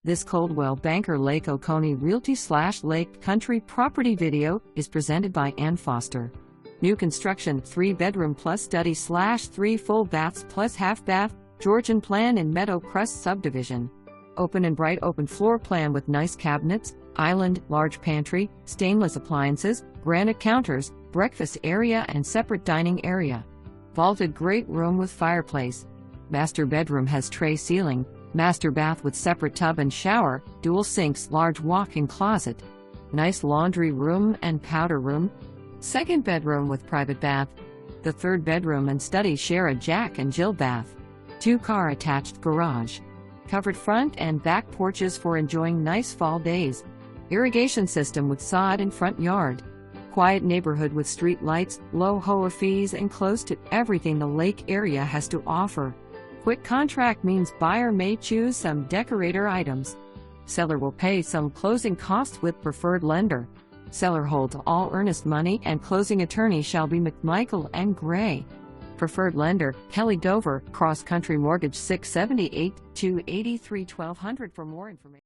This Coldwell Banker Lake Oconee Realty / Lake Country property video is presented by Ann Foster. New construction 3-bedroom plus study / 3 full baths plus half bath, Georgian plan in Meadow Crest Subdivision. Open and bright open floor plan with nice cabinets, island, large pantry, stainless appliances, granite counters, breakfast area and separate dining area. Vaulted great room with fireplace. Master bedroom has tray ceiling, master bath with separate tub and shower, dual sinks, large walk-in closet. Nice laundry room and powder room. Second bedroom with private bath. The third bedroom and study share a Jack and Jill bath. 2-car attached garage. Covered front and back porches for enjoying nice fall days. Irrigation system with sod in front yard. Quiet neighborhood with street lights, low HOA fees and close to everything the lake area has to offer. Quick contract means buyer may choose some decorator items. Seller will pay some closing costs with preferred lender. Seller holds all earnest money and closing attorney shall be McMichael and Grey. Preferred lender, Kelly Dover, Cross Country Mortgage 678-283-1200 for more information.